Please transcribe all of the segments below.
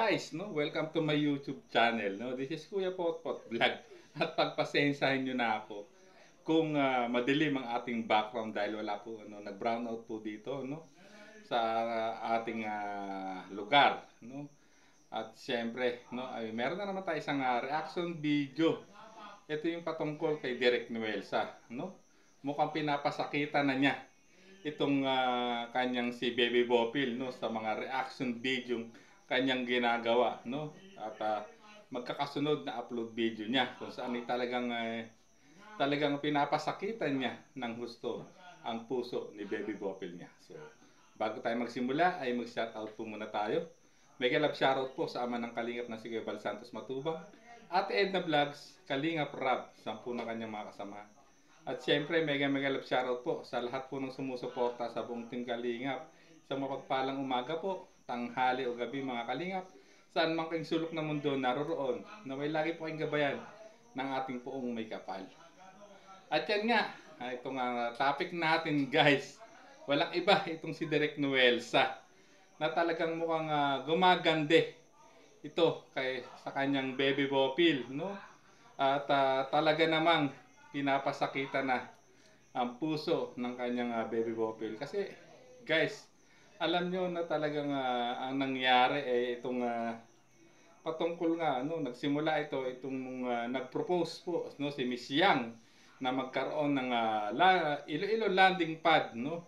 guys, no? Welcome to my YouTube channel, no? This is Kuya Potpot Vlog. At pagpasensahin nyo na ako kung madilim ang ating background dahil wala po nag-brown out po dito, no? Sa ating lugar, no? At siyempre, no, ay meron na naman tayo isang reaction video. Ito yung patungkol kay Derek Nuelsa, no? Mukhang pinapasakitan na niya itong kanyang si Baby Bopil, no, sa mga reaction video kanyang ginagawa, no? At magkakasunod na upload video niya kung saan talagang pinapasakitan niya ng gusto ang puso ni Baby Bopil niya. So, bago tayo magsimula ay mag-shoutout po muna tayo. Mega love shoutout po sa ama ng Kalingap na si Kuya Bal Santos Matubang, Ate Edna Vlogs, Kalingap Rab, 10 na kanyang mga kasamahan. At syempre, mega love shoutout po sa lahat po ng sumusuporta sa buong Team Kalingap. Sa mapagpalang umaga po, tanghali o gabi mga Kalingap, saan man kayong sulok ng mundo naroroon, naway lagi po kayong gabayan ng ating poong may kapal. At yan nga, itong topic natin guys, walang iba itong si Derek Nuelsa na talagang mukhang gumagande ito sa kanyang Baby Bopil, no? At talaga namang pinapasakitan na ang puso ng kanyang Baby Bopil. Kasi guys, alam nyo na talagang ang nangyari ay itong patungkol nga, no, nagsimula itong nag-propose po, no, si Miss Yang na magkaroon ng Iloilo landing pad, no,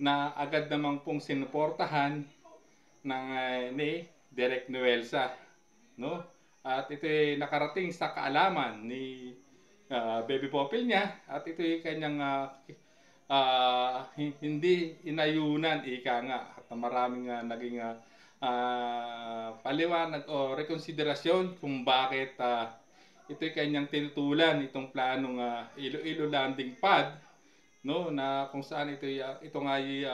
na agad namang pong sinuportahan ng ni Derek Nuelsa, no? At ito ay nakarating sa kaalaman ni Baby Bopil niya at ito ay kanyang hindi inayunan, ika nga, at maraming naging paliwanag o rekonsiderasyon kung bakit ito'y kanyang tinutulan itong planong Iloilo landing pad, no, na kung saan ito nga ay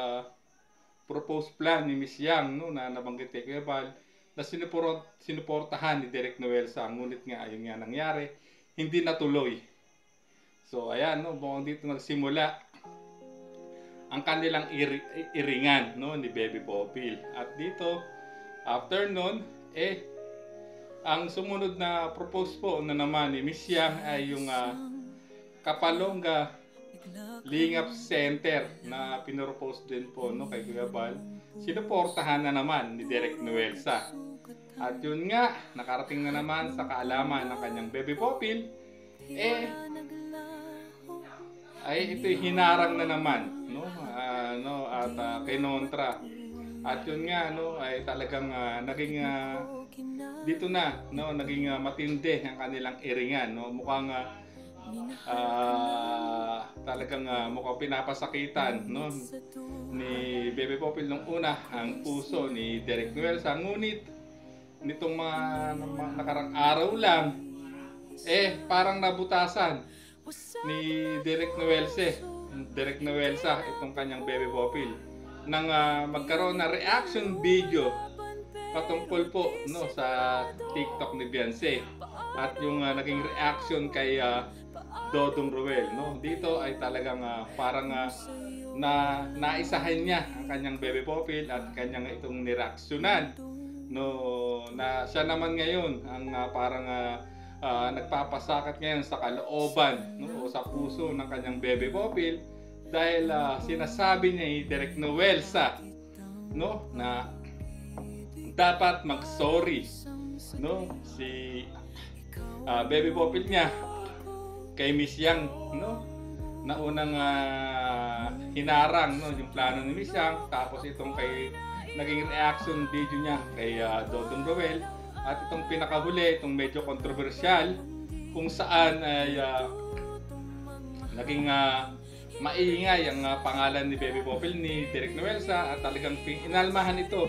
proposed plan ni Miss Yang, no, na nabanggit kay Kuya Bal, na sinuportahan ni Derek Nuelsa, ngunit nga ayun nga nangyari, hindi natuloy. So ayan, no, buong dito nagsimula ang kanilang iringan, no, ni Baby Bopil. At dito, after nun, ang sumunod na propose po na naman ni Miss Yang ay yung Kapalonga Lingap Center na pinropose din po, no, kay Kuya Bal. Sinuportahan na naman ni Derek Nuelsa. At yun nga, nakarating na naman sa kaalaman ng kanyang Baby Bopil, ay ito'y hinarang na naman, no, at kinontra. At yun nga, no, ay talagang naging dito na, no, naging matindi ang kanilang iringan, no. Mukhang talagang mukhang pinapasakitan, no, ni Baby Bopil nung una ang puso ni Derek Nuelsa. Ngunit nitong mga nakarang araw lang, parang nabutasan ni Derek Nuelsa itong kanyang Baby Bopil nang magkaroon na reaction video patungkol po, no, sa TikTok ni Beyonce at yung naging reaction kay Dodong Ruel, no. Dito ay talagang parang naisahan niya ang kanyang Baby Bopil at kanyang itong nireaksyonan, no, na siya naman ngayon ang parang nagpapasakit ngayon sa kalooban, no, o sa puso ng kanyang Baby Bopil dahil sinasabi niya ni Derek Nuelsa, no, na dapat mag-sorry, no, si Baby Bopil niya kay Miss Yang, no, na unang hinarang, no, yung plano ni Miss Yang, tapos itong naging reaction video niya kay Dodong Roel. At itong pinakahuli, itong medyo kontrobersyal, kung saan ay naging maingay ang pangalan ni Baby Bopil ni Derek Nuelsa at talagang inalmahan ito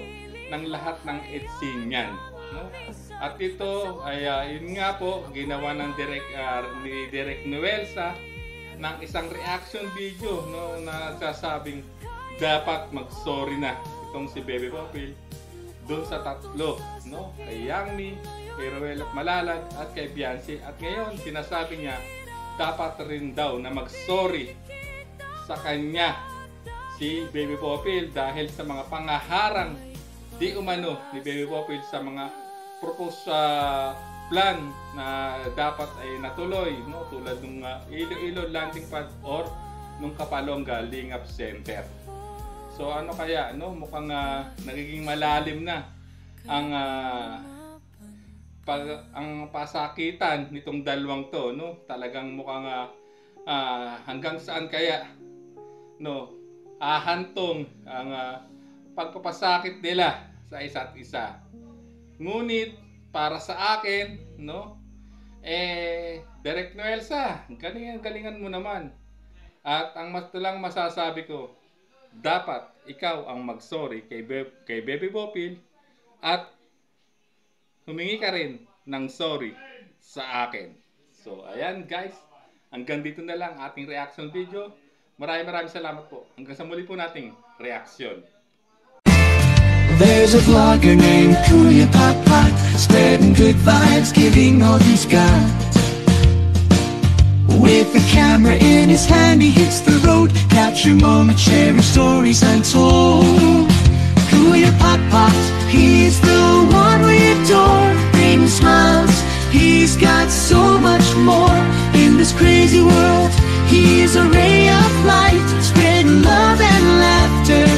ng lahat ng EDSA niyan, no? At ito ay yun nga po, ginawa ng ni Derek Nuelsa ng isang reaction video, no, na sasabing dapat mag-sorry na itong si Baby Bopil doon sa tatlo, no, kay Yangmi, kay Ruel at Malalag at kay Beyonce. At ngayon sinasabi niya dapat rin daw na mag-sorry sa kanya si Baby Bopil dahil sa mga pangaharang di umano ni Baby Popil sa mga proposed plan na dapat ay natuloy, no? Tulad ng Iloilo landing pad or nung Kapalonga Lingap Center. So ano kaya, no? Mukhang nagiging malalim na ang ang pasakitan nitong dalawang to, no? Talagang mukhang hanggang saan kaya, no, ahantong ang pagpapasakit nila sa isa't isa. Ngunit para sa akin, no, Direk Noelsa, galingan mo naman. At ang lang masasabi ko, dapat ikaw ang mag-sorry kay Baby Popil at humingi ka rin ng sorry sa akin. So, ayan guys. Hanggang dito na lang ating reaction video. Maraming salamat po. Hanggang sa muli po nating reaction. There's a vlogger named Kuya Papa, spreading good vibes, giving all he's got. With the camera in his hand, he hits the road, capture moments, sharing stories untold. Kuya Papa, he's the one we adore, bring smiles, he's got so much more. In this crazy world, he is a ray of light, spreading love and laughter.